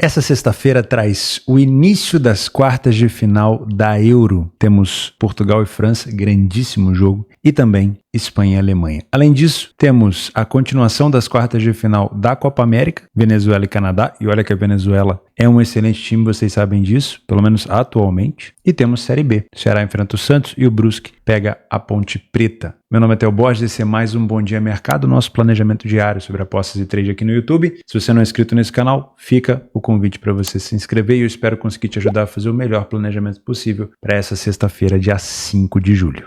Essa sexta-feira traz o início das quartas de final da Euro. Temos Portugal e França, grandíssimo jogo, e também Espanha e Alemanha. Além disso, temos a continuação das quartas de final da Copa América, Venezuela e Canadá, e olha que a Venezuela é um excelente time, vocês sabem disso, pelo menos atualmente. E temos Série B, o Ceará enfrenta o Santos e o Brusque pega a Ponte Preta. Meu nome é Theo Borges, esse é mais um Bom Dia Mercado, nosso planejamento diário sobre apostas e trade aqui no YouTube. Se você não é inscrito nesse canal, fica o convite para você se inscrever e eu espero conseguir te ajudar a fazer o melhor planejamento possível para essa sexta-feira, dia 5 de julho.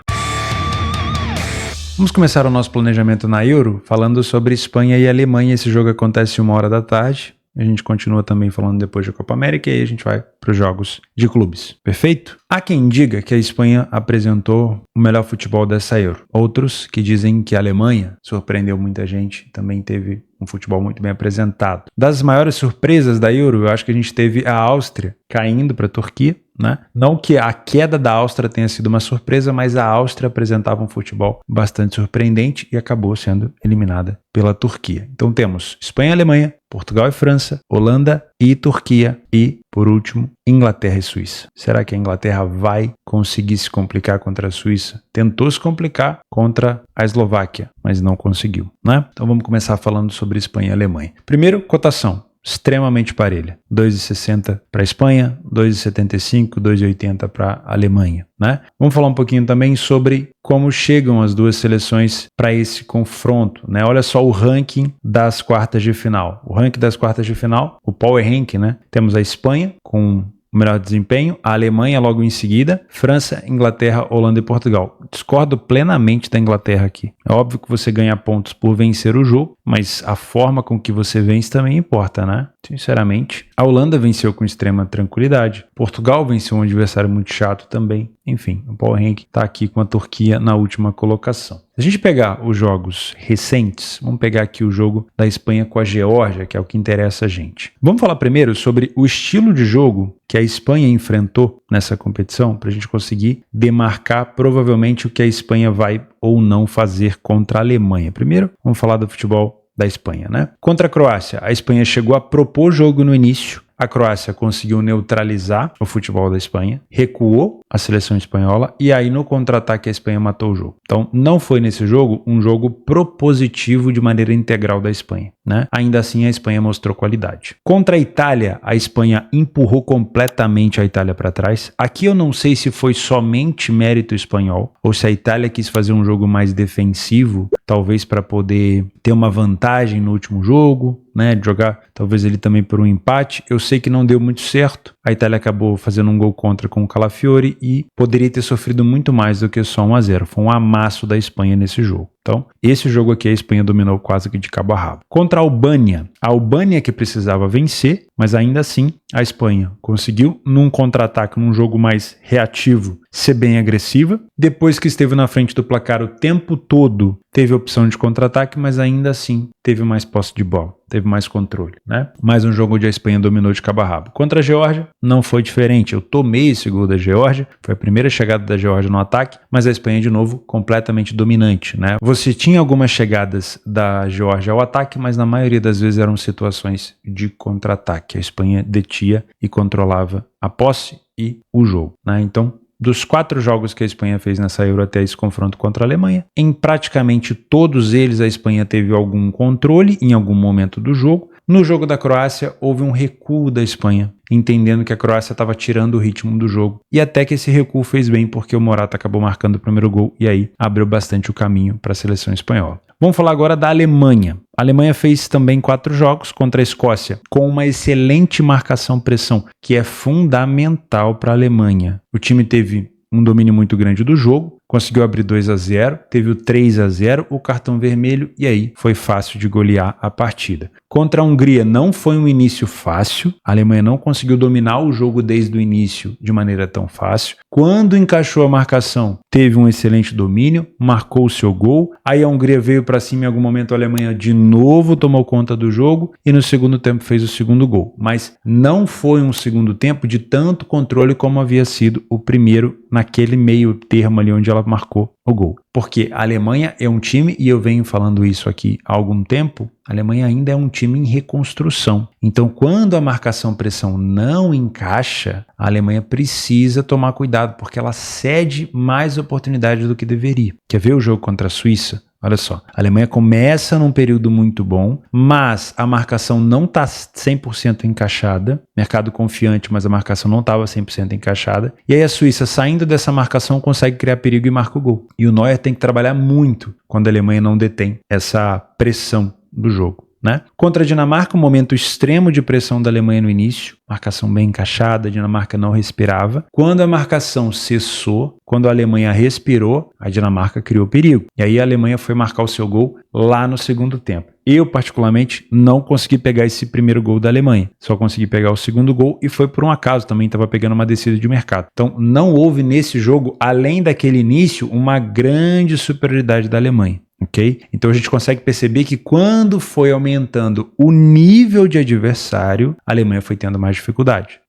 Vamos começar o nosso planejamento na Euro falando sobre Espanha e Alemanha. Esse jogo acontece 13h. A gente continua também falando depois da Copa América e aí a gente vai para os jogos de clubes. Perfeito? Há quem diga que a Espanha apresentou o melhor futebol dessa Euro. Outros que dizem que a Alemanha surpreendeu muita gente, também teve um futebol muito bem apresentado. Das maiores surpresas da Euro, eu acho que a gente teve a Áustria caindo para a Turquia, né? Não que a queda da Áustria tenha sido uma surpresa, mas a Áustria apresentava um futebol bastante surpreendente e acabou sendo eliminada pela Turquia. Então temos Espanha e Alemanha, Portugal e França, Holanda e Turquia e, por último, Inglaterra e Suíça. Será que a Inglaterra vai conseguir se complicar contra a Suíça? Tentou se complicar contra a Eslováquia, mas não conseguiu, né? Então vamos começar falando sobre Espanha e Alemanha. Primeiro, cotação. Extremamente parelha. 2,60 para a Espanha, 2,75, 2,80 para a Alemanha, né? Vamos falar um pouquinho também sobre como chegam as duas seleções para esse confronto, né? Olha só o ranking das quartas de final. O ranking das quartas de final, o Power Rank, né? Temos a Espanha com o melhor desempenho, a Alemanha logo em seguida, França, Inglaterra, Holanda e Portugal. Discordo plenamente da Inglaterra aqui. É óbvio que você ganha pontos por vencer o jogo, mas a forma com que você vence também importa, né? Sinceramente, a Holanda venceu com extrema tranquilidade. Portugal venceu um adversário muito chato também. Enfim, o Power Rank está aqui com a Turquia na última colocação. Se a gente pegar os jogos recentes, vamos pegar aqui o jogo da Espanha com a Geórgia, que é o que interessa a gente. Vamos falar primeiro sobre o estilo de jogo que a Espanha enfrentou nessa competição, para a gente conseguir demarcar provavelmente o que a Espanha vai ou não fazer contra a Alemanha. Primeiro, vamos falar do futebol da Espanha, né? Contra a Croácia, a Espanha chegou a propor jogo no início. A Croácia conseguiu neutralizar o futebol da Espanha, recuou a seleção espanhola e aí no contra-ataque a Espanha matou o jogo. Então não foi nesse jogo um jogo propositivo de maneira integral da Espanha, né? Ainda assim a Espanha mostrou qualidade. Contra a Itália, a Espanha empurrou completamente a Itália para trás. Aqui eu não sei se foi somente mérito espanhol ou se a Itália quis fazer um jogo mais defensivo, talvez para poder ter uma vantagem no último jogo, né, de jogar talvez ele também por um empate. Eu sei que não deu muito certo. A Itália acabou fazendo um gol contra com o Calafiori e poderia ter sofrido muito mais do que só 1-0. Foi um amasso da Espanha nesse jogo. Então, esse jogo aqui a Espanha dominou quase que de cabo a rabo. Contra a Albânia que precisava vencer, mas ainda assim a Espanha conseguiu, num contra-ataque, num jogo mais reativo, ser bem agressiva. Depois que esteve na frente do placar o tempo todo, teve a opção de contra-ataque, mas ainda assim teve mais posse de bola, teve mais controle, né? Mais um jogo onde a Espanha dominou de cabo a rabo. Contra a Geórgia, não foi diferente. Eu tomei esse gol da Geórgia, foi a primeira chegada da Geórgia no ataque, mas a Espanha, de novo, completamente dominante, né? Você tinha algumas chegadas da Geórgia ao ataque, mas na maioria das vezes eram situações de contra-ataque. A Espanha detinha e controlava a posse e o jogo, né? Então, dos 4 jogos que a Espanha fez nessa Euro até esse confronto contra a Alemanha, em praticamente todos eles a Espanha teve algum controle em algum momento do jogo. No jogo da Croácia, houve um recuo da Espanha, entendendo que a Croácia estava tirando o ritmo do jogo. E até que esse recuo fez bem, porque o Morata acabou marcando o primeiro gol e aí abriu bastante o caminho para a seleção espanhola. Vamos falar agora da Alemanha. A Alemanha fez também 4 jogos contra a Escócia, com uma excelente marcação-pressão, que é fundamental para a Alemanha. O time teve um domínio muito grande do jogo, conseguiu abrir 2-0, teve o 3-0, o cartão vermelho e aí foi fácil de golear a partida. Contra a Hungria não foi um início fácil, a Alemanha não conseguiu dominar o jogo desde o início de maneira tão fácil. Quando encaixou a marcação, teve um excelente domínio, marcou o seu gol, aí a Hungria veio para cima em algum momento, a Alemanha de novo tomou conta do jogo e no segundo tempo fez o segundo gol. Mas não foi um segundo tempo de tanto controle como havia sido o primeiro naquele meio termo ali onde ela marcou o gol. Porque a Alemanha é um time, e eu venho falando isso aqui há algum tempo, a Alemanha ainda é um time em reconstrução. Então, quando a marcação-pressão não encaixa, a Alemanha precisa tomar cuidado, porque ela cede mais oportunidades do que deveria. Quer ver o jogo contra a Suíça? Olha só, a Alemanha começa num período muito bom, mas a marcação não está 100% encaixada, mercado confiante, mas a marcação não estava 100% encaixada, e aí a Suíça, saindo dessa marcação, consegue criar perigo e marca o gol. E o Neuer tem que trabalhar muito quando a Alemanha não detém essa pressão do jogo. Contra a Dinamarca, um momento extremo de pressão da Alemanha no início, marcação bem encaixada, a Dinamarca não respirava. Quando a marcação cessou, quando a Alemanha respirou, a Dinamarca criou perigo. E aí a Alemanha foi marcar o seu gol lá no segundo tempo. Eu, particularmente, não consegui pegar esse primeiro gol da Alemanha. Só consegui pegar o segundo gol e foi por um acaso, também estava pegando uma descida de mercado. Então, não houve nesse jogo, além daquele início, uma grande superioridade da Alemanha. Okay? Então a gente consegue perceber que quando foi aumentando o nível de adversário, a Alemanha foi tendo mais dificuldade.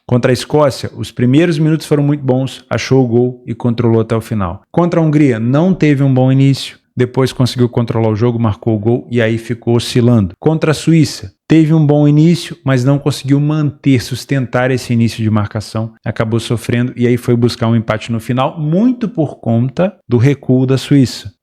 Contra a Escócia, os primeiros minutos foram muito bons, achou o gol e controlou até o final. Contra a Hungria, não teve um bom início, depois conseguiu controlar o jogo, marcou o gol e aí ficou oscilando. Contra a Suíça, teve um bom início, mas não conseguiu sustentar esse início de marcação, acabou sofrendo e aí foi buscar um empate no final, muito por conta do recuo da Suíça.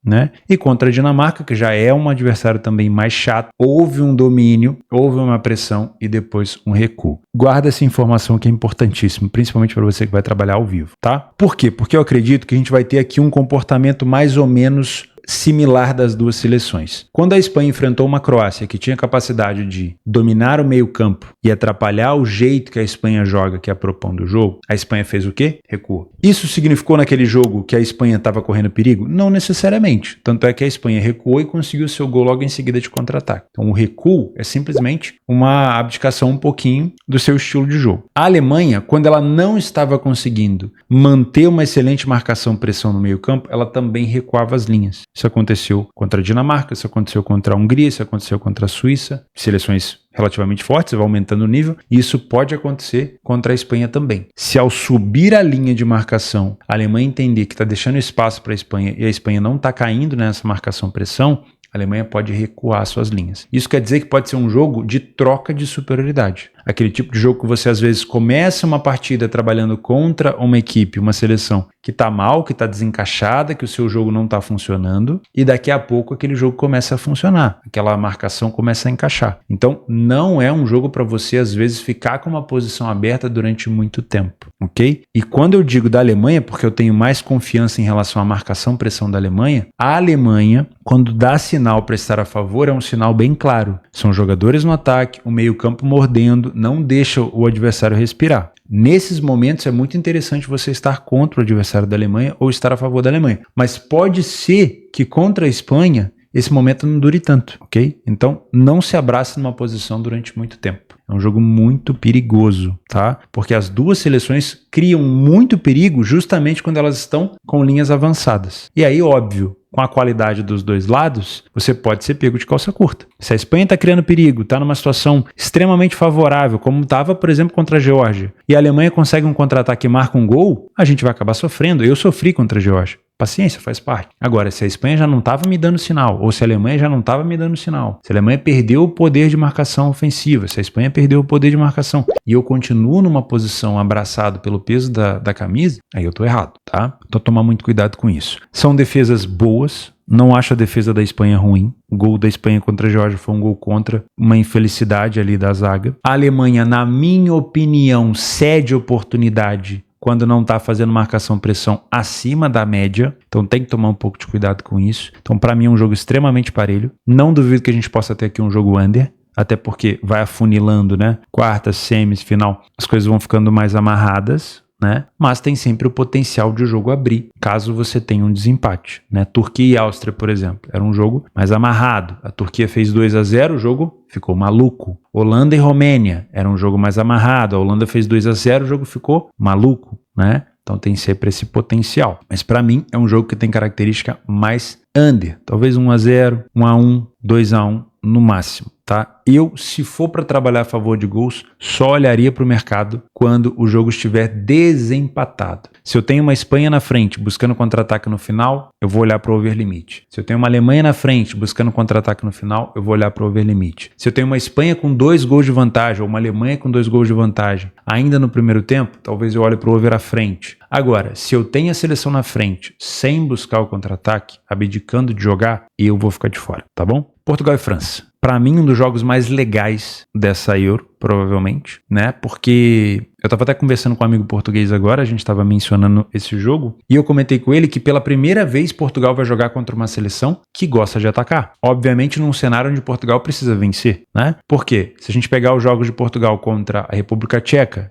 E contra a Dinamarca, que já é um adversário também mais chato, houve um domínio, houve uma pressão e depois um recuo. Guarda essa informação que é importantíssima, principalmente para você que vai trabalhar ao vivo, tá? Por quê? Porque eu acredito que a gente vai ter aqui um comportamento mais ou menos similar das duas seleções. Quando a Espanha enfrentou uma Croácia que tinha capacidade de dominar o meio-campo e atrapalhar o jeito que a Espanha joga, que é propondo o jogo, a Espanha fez o quê? Recuou. Isso significou naquele jogo que a Espanha estava correndo perigo? Não necessariamente. Tanto é que a Espanha recuou e conseguiu seu gol logo em seguida de contra-ataque. Então o recuo é simplesmente uma abdicação um pouquinho do seu estilo de jogo. A Alemanha, quando ela não estava conseguindo manter uma excelente marcação-pressão no meio-campo, ela também recuava as linhas. Isso aconteceu contra a Dinamarca, isso aconteceu contra a Hungria, isso aconteceu contra a Suíça, seleções relativamente fortes, vai aumentando o nível, e isso pode acontecer contra a Espanha também. Se ao subir a linha de marcação, a Alemanha entender que está deixando espaço para a Espanha e a Espanha não está caindo nessa marcação-pressão, a Alemanha pode recuar suas linhas. Isso quer dizer que pode ser um jogo de troca de superioridade. Aquele tipo de jogo que você às vezes começa uma partida trabalhando contra uma equipe, uma seleção que está mal, que está desencaixada, que o seu jogo não está funcionando, e daqui a pouco aquele jogo começa a funcionar, aquela marcação começa a encaixar. Então não é um jogo para você às vezes ficar com uma posição aberta durante muito tempo, ok? E quando eu digo da Alemanha, porque eu tenho mais confiança em relação à marcação-pressão da Alemanha, a Alemanha, quando dá sinal para estar a favor, é um sinal bem claro. São jogadores no ataque, o meio-campo mordendo, não deixa o adversário respirar. Nesses momentos é muito interessante você estar contra o adversário da Alemanha ou estar a favor da Alemanha. Mas pode ser que contra a Espanha esse momento não dure tanto, ok? Então não se abrace numa posição durante muito tempo. É um jogo muito perigoso, tá? Porque as duas seleções criam muito perigo justamente quando elas estão com linhas avançadas. E aí, óbvio, com a qualidade dos dois lados, você pode ser pego de calça curta. Se a Espanha está criando perigo, está numa situação extremamente favorável, como estava, por exemplo, contra a Geórgia, e a Alemanha consegue um contra-ataque e marca um gol, a gente vai acabar sofrendo. Eu sofri contra a Geórgia. Paciência, faz parte. Agora, se a Espanha já não estava me dando sinal, ou se a Alemanha já não estava me dando sinal, se a Alemanha perdeu o poder de marcação ofensiva, se a Espanha perdeu o poder de marcação, e eu continuo numa posição abraçado pelo peso da camisa, aí eu tô errado, tá? Então tomar muito cuidado com isso. São defesas boas, não acho a defesa da Espanha ruim. O gol da Espanha contra a Geórgia foi um gol contra, uma infelicidade ali da zaga. A Alemanha, na minha opinião, cede oportunidade quando não está fazendo marcação-pressão acima da média. Então tem que tomar um pouco de cuidado com isso. Então para mim é um jogo extremamente parelho. Não duvido que a gente possa ter aqui um jogo under, até porque vai afunilando, né? Quartas, semis, final, as coisas vão ficando mais amarradas, né? Mas tem sempre o potencial de o jogo abrir, caso você tenha um desempate, né? Turquia e Áustria, por exemplo, era um jogo mais amarrado. A Turquia fez 2-0, o jogo ficou maluco. Holanda e Romênia era um jogo mais amarrado. A Holanda fez 2-0, o jogo ficou maluco, né? Então tem sempre esse potencial. Mas para mim é um jogo que tem característica mais under. Talvez 1-0, 1-1, 2-1 no máximo. tá? Eu, se for para trabalhar a favor de gols, só olharia para o mercado quando o jogo estiver desempatado. Se eu tenho uma Espanha na frente buscando contra-ataque no final, eu vou olhar para o over limite. Se eu tenho uma Alemanha na frente buscando contra-ataque no final, eu vou olhar para o over limite. Se eu tenho uma Espanha com 2 gols de vantagem ou uma Alemanha com 2 gols de vantagem ainda no primeiro tempo, talvez eu olhe para o over à frente. Agora, se eu tenho a seleção na frente sem buscar o contra-ataque, abdicando de jogar, eu vou ficar de fora, tá bom? Portugal e França. Para mim, um dos jogos mais legais dessa Euro, provavelmente, né? Porque eu estava até conversando com um amigo português agora, a gente estava mencionando esse jogo, e eu comentei com ele que pela primeira vez Portugal vai jogar contra uma seleção que gosta de atacar. Obviamente num cenário onde Portugal precisa vencer, né? Por quê? Se a gente pegar os jogos de Portugal contra a República Tcheca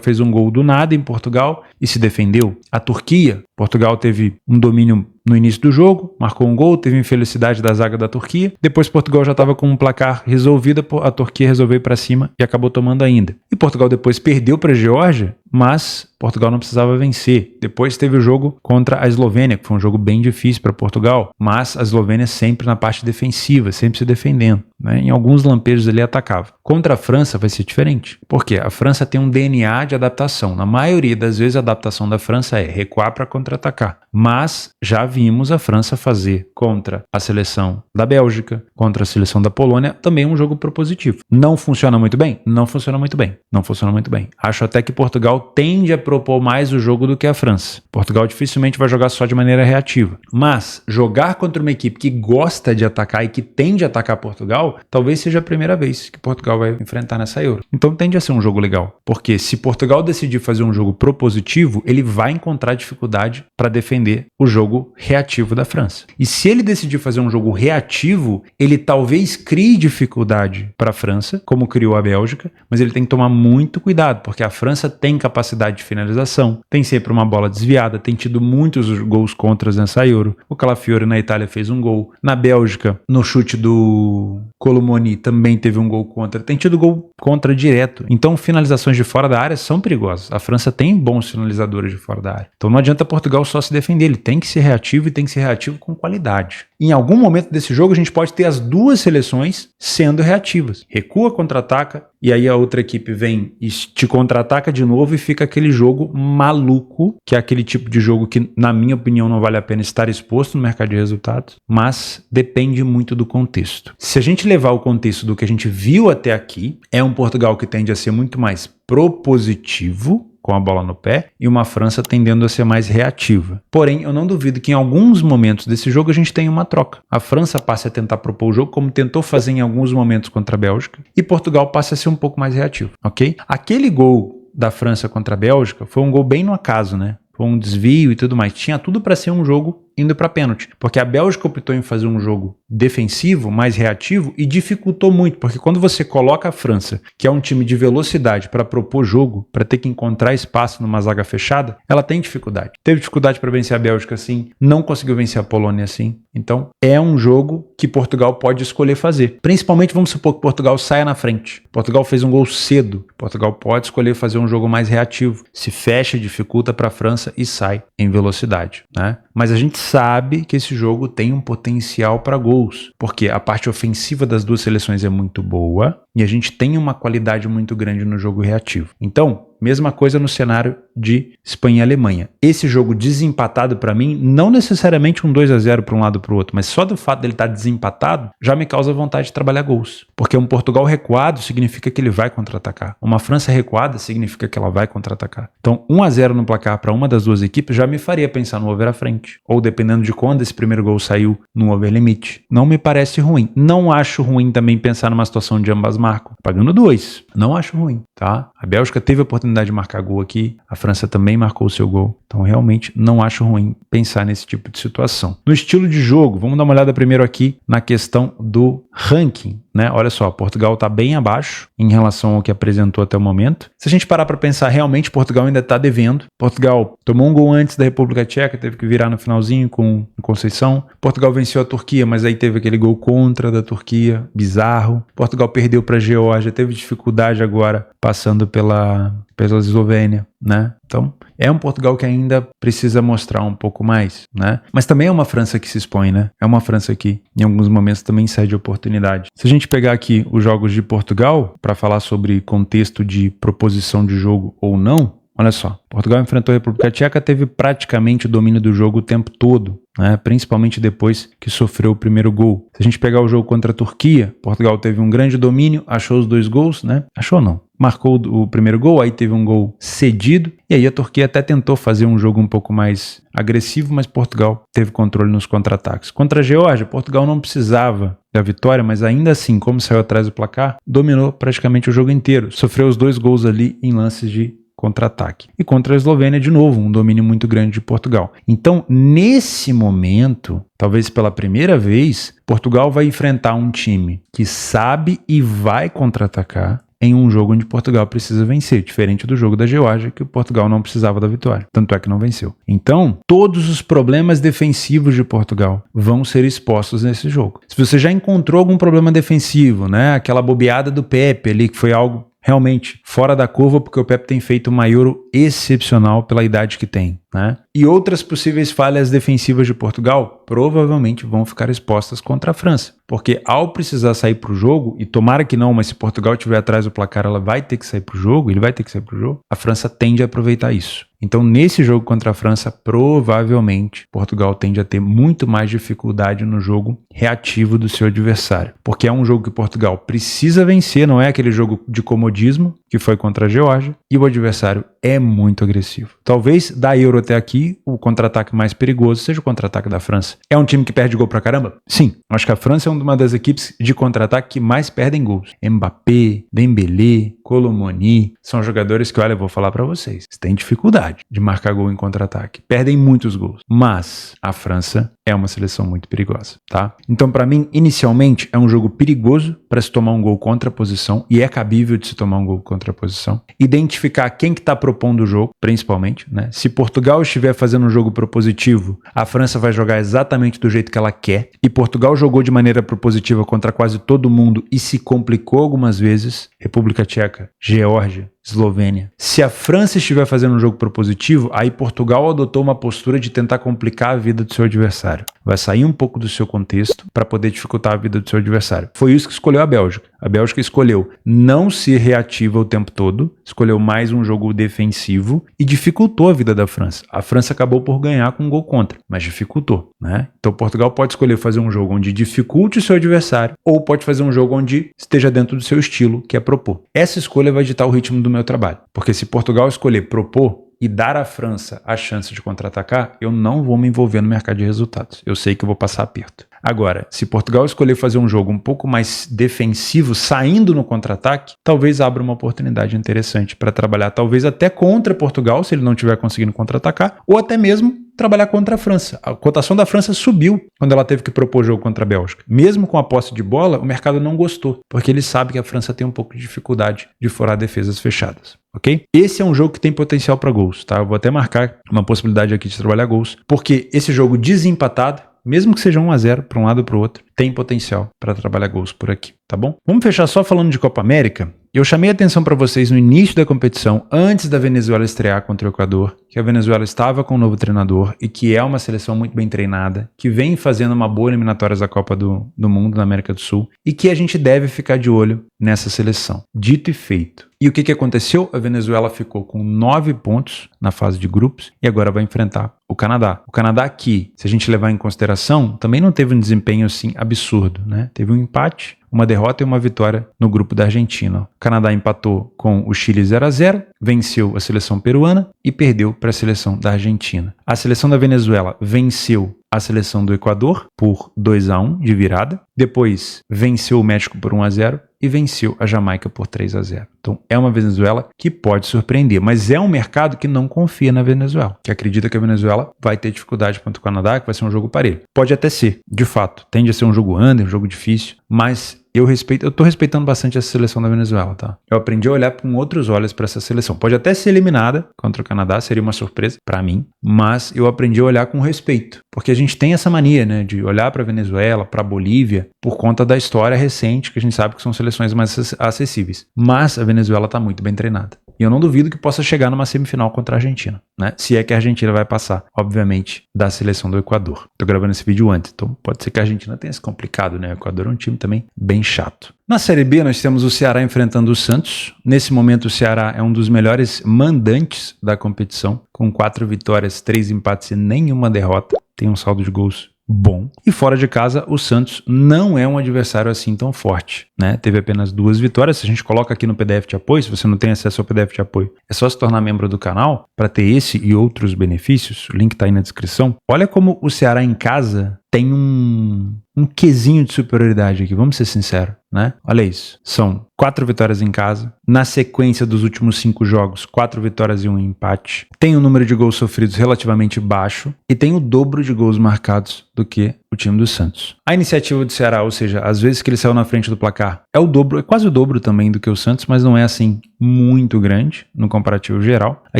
fez um gol do nada em Portugal e se defendeu. A Turquia, Portugal teve um domínio no início do jogo, marcou um gol, teve infelicidade da zaga da Turquia, depois Portugal já estava com um placar resolvido, a Turquia resolveu ir para cima e acabou tomando ainda. E Portugal depois perdeu para a Geórgia, mas Portugal não precisava vencer. Depois teve o jogo contra a Eslovênia, que foi um jogo bem difícil para Portugal, mas a Eslovênia sempre na parte defensiva, sempre se defendendo, né? Em alguns lampejos ali atacava. Contra a França vai ser diferente. Por quê? A França tem um DNA de adaptação. Na maioria das vezes a adaptação da França é recuar para contra-atacar. Mas já vimos a França fazer contra a seleção da Bélgica, contra a seleção da Polônia, também um jogo propositivo. Não funciona muito bem? Não funciona muito bem. Não funciona muito bem. Acho até que Portugal tende a propor mais o jogo do que a França. Portugal dificilmente vai jogar só de maneira reativa. Mas jogar contra uma equipe que gosta de atacar e que tende a atacar Portugal, talvez seja a primeira vez que Portugal vai enfrentar nessa Euro. Então tende a ser um jogo legal. Porque se Portugal decidir fazer um jogo propositivo, ele vai encontrar dificuldade para defender o jogo reativo da França. E se ele decidir fazer um jogo reativo, ele talvez crie dificuldade para a França, como criou a Bélgica, mas ele tem que tomar muito cuidado, porque a França tem capacidade de finalização, tem sempre uma bola desviada, tem tido muitos gols contras nessa Euro. O Calafiori na Itália fez um gol. Na Bélgica, no chute do Colomoni, também teve um gol contra. Tem tido gol contra direto. Então, finalizações de fora da área são perigosas. A França tem bons finalizadores de fora da área. Então, não adianta Portugal só se defender. Ele tem que ser reativo e tem que ser reativo com qualidade. Em algum momento desse jogo, a gente pode ter as duas seleções sendo reativas. Recua, contra-ataca, e aí a outra equipe vem e te contra-ataca de novo e fica aquele jogo maluco, que é aquele tipo de jogo que, na minha opinião, não vale a pena estar exposto no mercado de resultados, mas depende muito do contexto. Se a gente levar o contexto do que a gente viu até aqui, é um Portugal que tende a ser muito mais propositivo, com a bola no pé, e uma França tendendo a ser mais reativa. Porém, eu não duvido que em alguns momentos desse jogo a gente tenha uma troca. A França passe a tentar propor o jogo, como tentou fazer em alguns momentos contra a Bélgica, e Portugal passe a ser um pouco mais reativo, ok? Aquele gol da França contra a Bélgica foi um gol bem no acaso, né? Foi um desvio e tudo mais. Tinha tudo para ser um jogo indo para pênalti, porque a Bélgica optou em fazer um jogo defensivo, mais reativo, e dificultou muito, porque quando você coloca a França, que é um time de velocidade, para propor jogo, para ter que encontrar espaço numa zaga fechada, ela tem dificuldade. Teve dificuldade para vencer a Bélgica assim, não conseguiu vencer a Polônia assim. Então, é um jogo que Portugal pode escolher fazer. Principalmente, vamos supor que Portugal saia na frente. Portugal fez um gol cedo. Portugal pode escolher fazer um jogo mais reativo. Se fecha, dificulta para a França e sai em velocidade, né? Mas a gente sabe que esse jogo tem um potencial para gols, porque a parte ofensiva das duas seleções é muito boa e a gente tem uma qualidade muito grande no jogo reativo. Então, mesma coisa no cenário de Espanha e Alemanha. Esse jogo desempatado para mim, não necessariamente um 2-0 para um lado ou para o outro, mas só do fato dele estar desempatado já me causa vontade de trabalhar gols. Porque um Portugal recuado significa que ele vai contra-atacar. Uma França recuada significa que ela vai contra-atacar. Então 1-0 no placar para uma das duas equipes já me faria pensar no over à frente. Ou dependendo de quando esse primeiro gol saiu, no over limite. Não me parece ruim. Não acho ruim também pensar numa situação de ambas marcam. Pagando 2. Não acho ruim, tá? A Bélgica teve a oportunidade de marcar gol aqui. A França também marcou o seu gol. Então realmente não acho ruim pensar nesse tipo de situação. No estilo de jogo, vamos dar uma olhada primeiro aqui na questão do ranking, né? Olha só, Portugal está bem abaixo em relação ao que apresentou até o momento. Se a gente parar para pensar, realmente Portugal ainda está devendo. Portugal tomou um gol antes da República Tcheca, teve que virar no finalzinho com Conceição. Portugal venceu a Turquia, mas aí teve aquele gol contra da Turquia, bizarro. Portugal perdeu para a Geórgia, teve dificuldade agora passando pela Eslovênia. né? Então, é um Portugal que ainda precisa mostrar um pouco mais, né? Mas também é uma França que se expõe, né? É uma França que, em alguns momentos, também cede oportunidade. Se a gente pegar aqui os jogos de Portugal, para falar sobre contexto de proposição de jogo ou não, olha só, Portugal enfrentou a República Tcheca, teve praticamente o domínio do jogo o tempo todo, né? Principalmente depois que sofreu o primeiro gol. Se a gente pegar o jogo contra a Turquia, Portugal teve um grande domínio, achou os 2 gols, né? Achou não. Marcou o primeiro gol, aí teve um gol cedido, e aí a Turquia até tentou fazer um jogo um pouco mais agressivo, mas Portugal teve controle nos contra-ataques. Contra a Geórgia, Portugal não precisava da vitória, mas ainda assim, como saiu atrás do placar, dominou praticamente o jogo inteiro. Sofreu os 2 gols ali em lances de contra-ataque. E contra a Eslovênia, de novo, um domínio muito grande de Portugal. Então, nesse momento, talvez pela primeira vez, Portugal vai enfrentar um time que sabe e vai contra-atacar em um jogo onde Portugal precisa vencer, diferente do jogo da Geórgia, que o Portugal não precisava da vitória, tanto é que não venceu. Então, todos os problemas defensivos de Portugal vão ser expostos nesse jogo. Se você já encontrou algum problema defensivo, né, aquela bobeada do Pepe ali, que foi algo realmente fora da curva, porque o Pepe tem feito uma Euro excepcional pela idade que tem, né? E outras possíveis falhas defensivas de Portugal provavelmente vão ficar expostas contra a França, porque ao precisar sair para o jogo, e tomara que não, mas se Portugal estiver atrás do placar, ela vai ter que sair para o jogo, ele vai ter que sair para o jogo, a França tende a aproveitar isso. Então, nesse jogo contra a França, provavelmente Portugal tende a ter muito mais dificuldade no jogo reativo do seu adversário, porque é um jogo que Portugal precisa vencer, não é aquele jogo de comodismo que foi contra a Geórgia, e o adversário é muito agressivo. Talvez da Euro até aqui, o contra-ataque mais perigoso seja o contra-ataque da França. É um time que perde gol pra caramba? Sim. Acho que a França é uma das equipes de contra-ataque que mais perdem gols. Mbappé, Dembélé, Colomoni, são jogadores que, olha, eu vou falar pra vocês, têm dificuldade de marcar gol em contra-ataque. Perdem muitos gols. Mas a França é uma seleção muito perigosa, tá? Então, pra mim, inicialmente, é um jogo perigoso para se tomar um gol contra a posição, e é cabível de se tomar um gol contra a posição. Identificar quem que tá propondo o jogo, principalmente, né? Se Portugal estiver fazendo um jogo propositivo, a França vai jogar exatamente do jeito que ela quer, e Portugal jogou de maneira propositiva contra quase todo mundo e se complicou algumas vezes, República Tcheca, Geórgia, Eslovênia. Se a França estiver fazendo um jogo propositivo, aí Portugal adotou uma postura de tentar complicar a vida do seu adversário. Vai sair um pouco do seu contexto para poder dificultar a vida do seu adversário. Foi isso que escolheu a Bélgica. A Bélgica escolheu não ser reativa o tempo todo, escolheu mais um jogo defensivo e dificultou a vida da França. A França acabou por ganhar com um gol contra, mas dificultou, né? Então Portugal pode escolher fazer um jogo onde dificulte o seu adversário, ou pode fazer um jogo onde esteja dentro do seu estilo, que é propor. Essa escolha vai ditar o ritmo do meu trabalho, porque se Portugal escolher propor e dar à França a chance de contra-atacar, eu não vou me envolver no mercado de resultados. Eu sei que eu vou passar aperto. Agora, se Portugal escolher fazer um jogo um pouco mais defensivo, saindo no contra-ataque, talvez abra uma oportunidade interessante para trabalhar, talvez até contra Portugal, se ele não estiver conseguindo contra-atacar, ou até mesmo trabalhar contra a França. A cotação da França subiu quando ela teve que propor jogo contra a Bélgica. Mesmo com a posse de bola, o mercado não gostou, porque ele sabe que a França tem um pouco de dificuldade de furar defesas fechadas, ok? Esse é um jogo que tem potencial para gols, tá? Eu vou até marcar uma possibilidade aqui de trabalhar gols, porque esse jogo desempatado, mesmo que seja 1-0 para um lado ou para o outro, tem potencial para trabalhar gols por aqui, tá bom? Vamos fechar só falando de Copa América. Eu chamei a atenção para vocês no início da competição, antes da Venezuela estrear contra o Equador, que a Venezuela estava com um novo treinador e que é uma seleção muito bem treinada, que vem fazendo uma boa eliminatória da Copa do Mundo na América do Sul e que a gente deve ficar de olho nessa seleção. Dito e feito. E o que aconteceu? A Venezuela ficou com 9 pontos na fase de grupos e agora vai enfrentar o Canadá. O Canadá que, se a gente levar em consideração, também não teve um desempenho assim absurdo, né? Teve um empate, uma derrota e uma vitória no grupo da Argentina. O Canadá empatou com o Chile 0-0, venceu a seleção peruana e perdeu para a seleção da Argentina. A seleção da Venezuela venceu a seleção do Equador por 2-1 de virada, depois venceu o México por 1-0 e venceu a Jamaica por 3-0. Então é uma Venezuela que pode surpreender, mas é um mercado que não confia na Venezuela, que acredita que a Venezuela vai ter dificuldade contra o Canadá, que vai ser um jogo parelho. Pode até ser, de fato, tende a ser um jogo under, um jogo difícil, mas eu tô respeitando bastante essa seleção da Venezuela, tá? Eu aprendi a olhar com outros olhos para essa seleção. Pode até ser eliminada contra o Canadá, seria uma surpresa para mim, mas eu aprendi a olhar com respeito, porque a gente tem essa mania, né, de olhar para a Venezuela, para a Bolívia, por conta da história recente, que a gente sabe que são seleções mais acessíveis. Mas a Venezuela está muito bem treinada. E eu não duvido que possa chegar numa semifinal contra a Argentina, né? Se é que a Argentina vai passar, obviamente, da seleção do Equador. Tô gravando esse vídeo antes, então pode ser que a Argentina tenha se complicado, né? O Equador é um time também bem chato. Na Série B, nós temos o Ceará enfrentando o Santos. Nesse momento, o Ceará é um dos melhores mandantes da competição, com 4 vitórias, 3 empates e nenhuma derrota. Tem um saldo de gols bom. E fora de casa, o Santos não é um adversário assim tão forte, né? Teve apenas 2 vitórias. Se a gente coloca aqui no PDF de apoio, se você não tem acesso ao PDF de apoio, é só se tornar membro do canal para ter esse e outros benefícios. O link tá aí na descrição. Olha como o Ceará em casa tem um quesinho de superioridade aqui, vamos ser sinceros, né? Olha isso, são 4 vitórias em casa, na sequência dos últimos 5 jogos, 4 vitórias e 1 empate, tem um número de gols sofridos relativamente baixo e tem o dobro de gols marcados do que o time do Santos. A iniciativa do Ceará, ou seja, às vezes que ele saiu na frente do placar, é o dobro, é quase o dobro também do que o Santos, mas não é assim muito grande no comparativo geral. A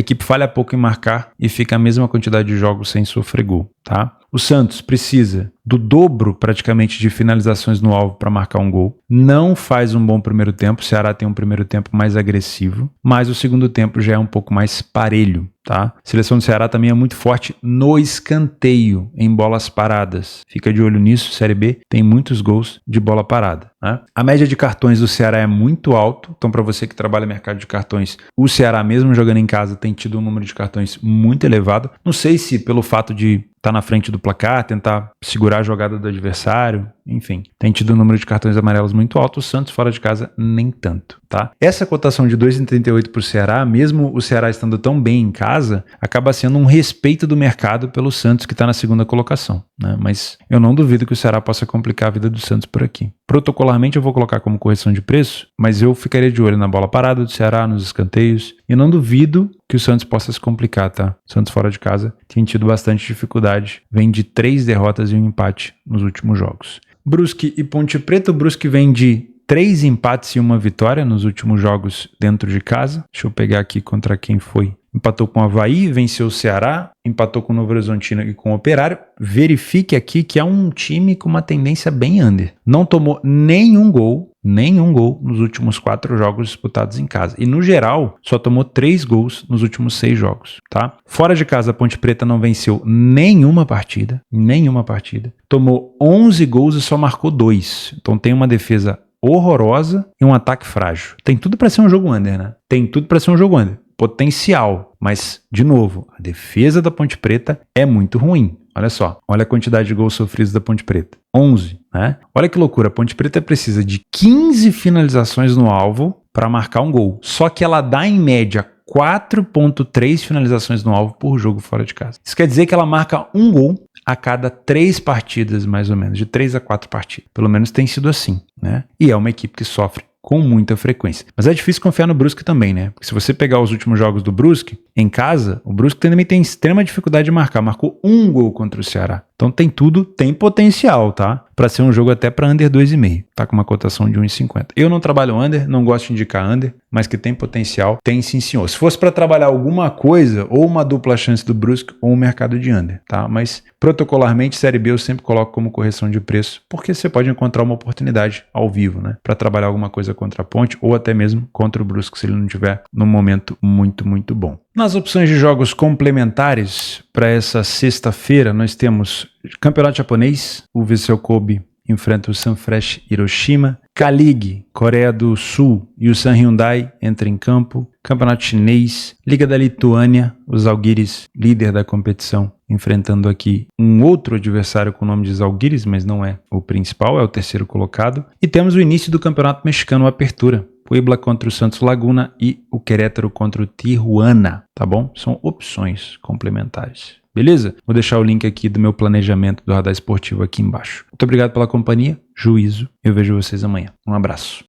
equipe falha pouco em marcar e fica a mesma quantidade de jogos sem sofrer gol, tá? O Santos precisa do dobro praticamente de finalizações no alvo para marcar um gol. Não faz um bom primeiro tempo. O Ceará tem um primeiro tempo mais agressivo, mas o segundo tempo já é um pouco mais parelho, tá? A seleção do Ceará também é muito forte no escanteio, em bolas paradas. Fica de olho nisso, Série B tem muitos gols de bola parada, né? A média de cartões do Ceará é muito alto, então para você que trabalha no mercado de cartões, o Ceará mesmo jogando em casa tem tido um número de cartões muito elevado. Não sei se pelo fato de estar na frente do placar, tentar segurar a jogada do adversário, enfim, tem tido um número de cartões amarelos muito alto. O Santos fora de casa nem tanto, tá? Essa cotação de 2,38 para o Ceará, mesmo o Ceará estando tão bem em casa, acaba sendo um respeito do mercado pelo Santos, que está na segunda colocação, né? Mas eu não duvido que o Ceará possa complicar a vida do Santos por aqui. Protocolarmente eu vou colocar como correção de preço, mas eu ficaria de olho na bola parada do Ceará, nos escanteios, e não duvido que o Santos possa se complicar, tá? O Santos fora de casa tem tido bastante dificuldade, vem de 3 derrotas e 1 empate nos últimos jogos. Brusque e Ponte Preta. O Brusque vem de 3 empates e 1 vitória nos últimos jogos dentro de casa. Deixa eu pegar aqui contra quem foi. Empatou com o Avaí, venceu o Ceará, empatou com o Novo Horizontino e com o Operário. Verifique aqui que é um time com uma tendência bem under. Não tomou nenhum gol nos últimos 4 jogos disputados em casa. E no geral, só tomou 3 gols nos últimos 6 jogos, tá? Fora de casa, a Ponte Preta não venceu nenhuma partida. Tomou 11 gols e só marcou 2. Então tem uma defesa horrorosa e um ataque frágil. Tem tudo para ser um jogo under, né? Potencial, mas, de novo, a defesa da Ponte Preta é muito ruim. Olha só, olha a quantidade de gols sofridos da Ponte Preta. 11, né? Olha que loucura, a Ponte Preta precisa de 15 finalizações no alvo para marcar um gol. Só que ela dá, em média, 4,3 finalizações no alvo por jogo fora de casa. Isso quer dizer que ela marca um gol a cada 3 partidas, mais ou menos, de 3 a 4 partidas. Pelo menos tem sido assim, né? E é uma equipe que sofre com muita frequência. Mas é difícil confiar no Brusque também, né? Porque se você pegar os últimos jogos do Brusque, em casa, o Brusque também tem extrema dificuldade de marcar. Marcou 1 gol contra o Ceará. Então tem potencial, tá? Para ser um jogo até para under 2,5. Tá com uma cotação de 1,50. Eu não trabalho under, não gosto de indicar under, mas que tem potencial, tem sim senhor. Se fosse para trabalhar alguma coisa, ou uma dupla chance do Brusque ou um mercado de under, tá? Mas protocolarmente, Série B eu sempre coloco como correção de preço, porque você pode encontrar uma oportunidade ao vivo, né? Para trabalhar alguma coisa contra a Ponte ou até mesmo contra o Brusque, se ele não tiver num momento muito bom. Nas opções de jogos complementares para essa sexta-feira, nós temos Campeonato Japonês, o Vissel Kobe enfrenta o Sunfresh Hiroshima. K-League, Coreia do Sul e o San Hyundai entram em campo. Campeonato Chinês, Liga da Lituânia, os Zalgiris, líder da competição, enfrentando aqui um outro adversário com o nome de Zalgiris, mas não é o principal, é o terceiro colocado. E temos o início do Campeonato Mexicano, Apertura. Puebla contra o Santos Laguna e o Querétaro contra o Tijuana, tá bom? São opções complementares. Beleza? Vou deixar o link aqui do meu planejamento do Radar Esportivo aqui embaixo. Muito obrigado pela companhia, juízo. Eu vejo vocês amanhã. Um abraço.